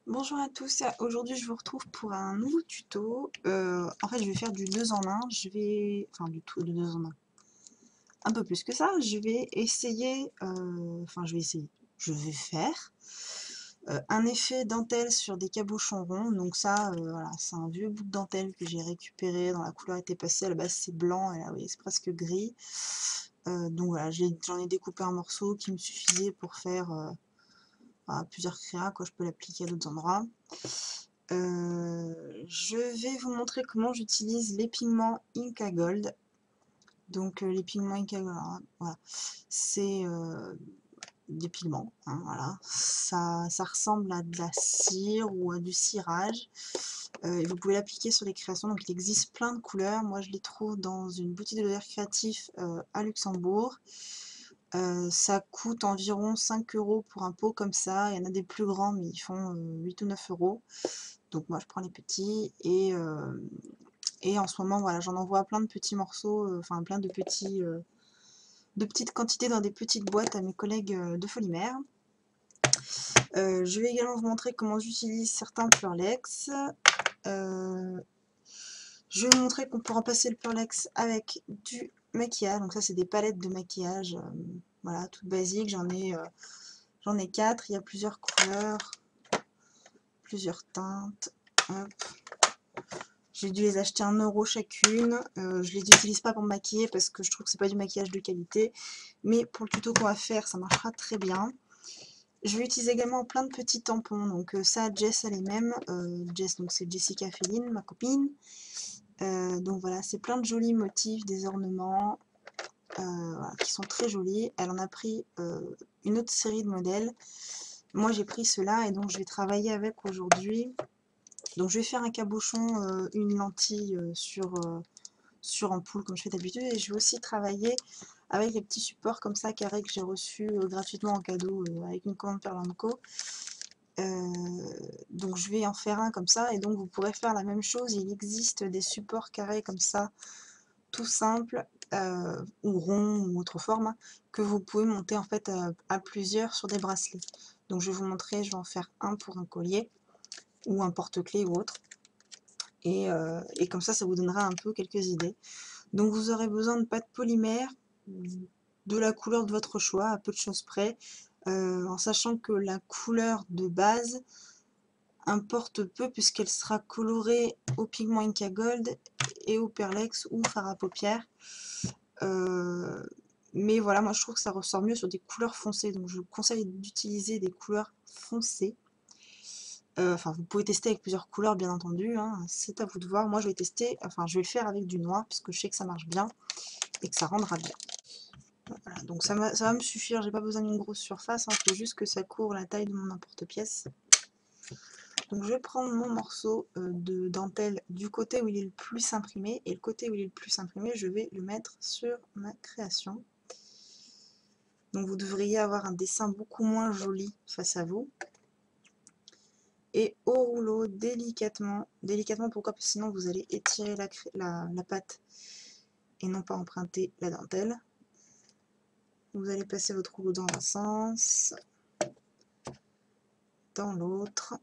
Bonjour à tous, aujourd'hui je vous retrouve pour un nouveau tuto. En fait je vais faire du 2 en 1, enfin du tout de 2 en 1. Un peu plus que ça, je vais essayer, je vais faire un effet dentelle sur des cabochons ronds. Donc ça, voilà, c'est un vieux bout de dentelle que j'ai récupéré, dans la couleur était passée, à la base c'est blanc, et là oui c'est presque gris. Donc voilà, j'en ai découpé un morceau qui me suffisait pour faire plusieurs créas, quoi. Je peux l'appliquer à d'autres endroits. Je vais vous montrer comment j'utilise les pigments Inca Gold. Donc les pigments Inca Gold, alors, voilà, c'est des pigments, hein, voilà. Ça ressemble à de la cire ou à du cirage. Et vous pouvez l'appliquer sur les créations, donc il existe plein de couleurs. Moi je les trouve dans une boutique de loisirs créatifs à Luxembourg. Ça coûte environ 5 € pour un pot comme ça. Il y en a des plus grands, mais ils font 8 ou 9 €. Donc moi je prends les petits et en ce moment voilà, j'en envoie plein de petits morceaux, enfin plein de petites quantités dans des petites boîtes à mes collègues de Folimaire. Je vais également vous montrer comment j'utilise certains Pearlex. Je vais vous montrer qu'on peut remplacer le Pearlex avec du maquillage. Donc ça c'est des palettes de maquillage, voilà, toutes basiques. J'en ai 4, il y a plusieurs couleurs, plusieurs teintes. Hop. J'ai dû les acheter 1 € chacune. Je les utilise pas pour me maquiller parce que je trouve que c'est pas du maquillage de qualité. Mais pour le tuto qu'on va faire, ça marchera très bien. Je vais utiliser également plein de petits tampons. Donc ça, Jess a les mêmes. Jess, donc c'est Jessica Féline, ma copine. Donc voilà, c'est plein de jolis motifs, des ornements voilà, qui sont très jolis. Elle en a pris une autre série de modèles. Moi j'ai pris ceux-là et donc je vais travailler avec aujourd'hui. Donc je vais faire un cabochon, une lentille sur ampoule comme je fais d'habitude, et je vais aussi travailler avec les petits supports comme ça carrés que j'ai reçus gratuitement en cadeau avec une commande Perlanco. Donc je vais en faire un comme ça, et donc vous pourrez faire la même chose. Il existe des supports carrés comme ça, tout simples, ou ronds ou autre forme, que vous pouvez monter en fait à plusieurs sur des bracelets. Donc je vais vous montrer, je vais en faire un pour un collier ou un porte-clés ou autre, et comme ça vous donnera un peu quelques idées. Donc vous aurez besoin de pâte polymère, de la couleur de votre choix, à peu de choses près, en sachant que la couleur de base importe peu puisqu'elle sera colorée au pigment Inca Gold et au Pearlex ou fard à paupières. Mais voilà, moi je trouve que ça ressort mieux sur des couleurs foncées, donc je vous conseille d'utiliser des couleurs foncées. Enfin, vous pouvez tester avec plusieurs couleurs bien entendu, hein, c'est à vous de voir. Moi je vais tester, enfin je vais le faire avec du noir puisque je sais que ça marche bien et que ça rendra bien. Voilà, donc ça va me suffire, j'ai pas besoin d'une grosse surface, il faut juste que ça couvre la taille de mon emporte-pièce. Donc je vais prendre mon morceau de dentelle du côté où il est le plus imprimé, et le côté où il est le plus imprimé, je vais le mettre sur ma création. Donc vous devriez avoir un dessin beaucoup moins joli face à vous. Et au rouleau, délicatement, pourquoi? Parce que sinon vous allez étirer la pâte et non pas emprunter la dentelle. Vous allez passer votre rouleau dans un sens, dans l'autre.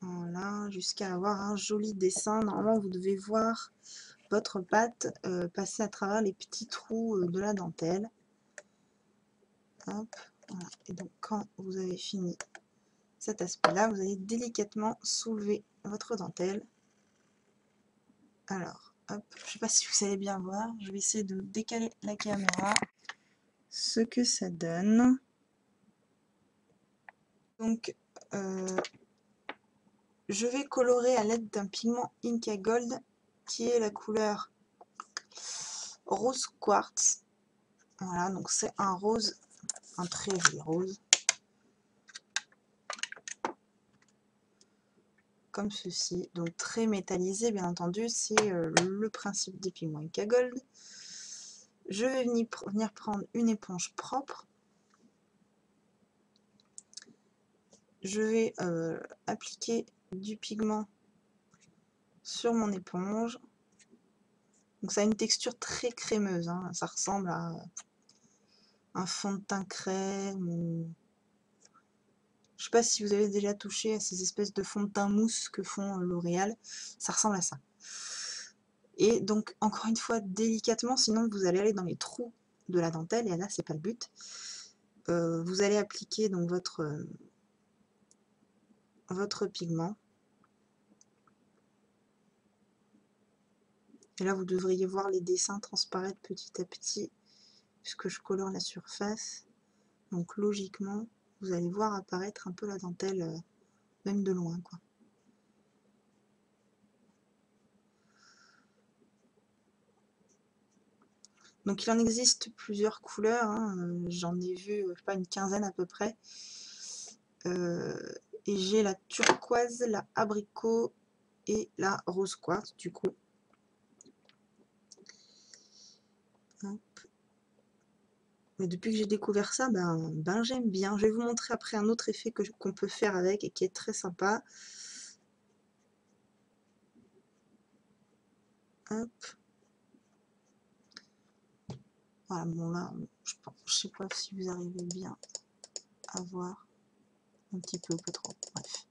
Voilà, jusqu'à avoir un joli dessin. Normalement, vous devez voir votre pâte passer à travers les petits trous de la dentelle. Hop, voilà. Et donc, quand vous avez fini cet aspect-là, vous allez délicatement soulever votre dentelle. Alors, hop, je ne sais pas si vous allez bien voir. Je vais essayer de décaler la caméra. Ce que ça donne. Donc, je vais colorer à l'aide d'un pigment Inca Gold qui est la couleur rose quartz. Voilà, donc c'est un rose, un très joli rose. Comme ceci, donc très métallisé bien entendu, c'est le principe des pigments Inca Gold. Je vais venir prendre une éponge propre. Je vais appliquer du pigment sur mon éponge. Donc ça a une texture très crémeuse, hein. Ça ressemble à un fond de teint crème ou... Je sais pas si vous avez déjà touché à ces espèces de fonds de teint mousse que font L'Oréal, ça ressemble à ça. Et donc, encore une fois, délicatement, sinon vous allez aller dans les trous de la dentelle, et là, c'est pas le but. Vous allez appliquer donc votre pigment. Et là, vous devriez voir les dessins transparaître petit à petit, puisque je colore la surface. Donc, logiquement, vous allez voir apparaître un peu la dentelle, même de loin, quoi. Donc il en existe plusieurs couleurs, hein. J'en ai vu, je sais pas, une quinzaine à peu près. Et j'ai la turquoise, la abricot et la rose quartz du coup. Hop. Mais depuis que j'ai découvert ça, ben j'aime bien. Je vais vous montrer après un autre effet qu'on peut faire avec et qui est très sympa. Hop. Voilà, bon là, je sais pas si vous arrivez bien à voir. Un petit peu, pas trop, bref.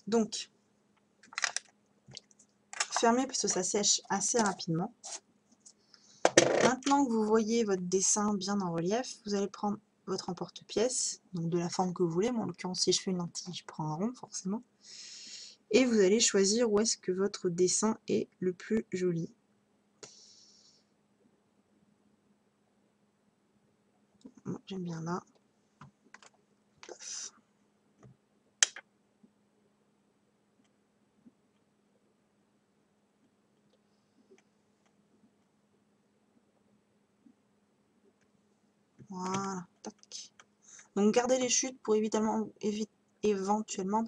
Donc, fermez parce que ça sèche assez rapidement. Maintenant que vous voyez votre dessin bien en relief, vous allez prendre votre emporte-pièce, donc de la forme que vous voulez. Moi, en l'occurrence, si je fais une lentille, je prends un rond, forcément. Et vous allez choisir où est-ce que votre dessin est le plus joli. Moi, j'aime bien là. Paf. Voilà, tac. Donc gardez les chutes pour éventuellement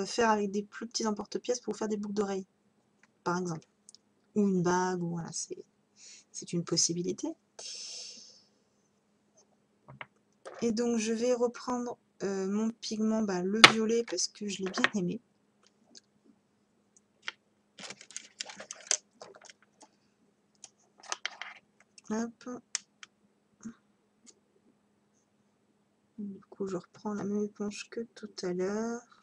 faire avec des plus petits emporte-pièces pour faire des boucles d'oreilles, par exemple. Ou une bague, ou voilà, c'est une possibilité. Et donc je vais reprendre mon pigment, le violet, parce que je l'ai bien aimé. Hop. Du coup, je reprends la même éponge que tout à l'heure.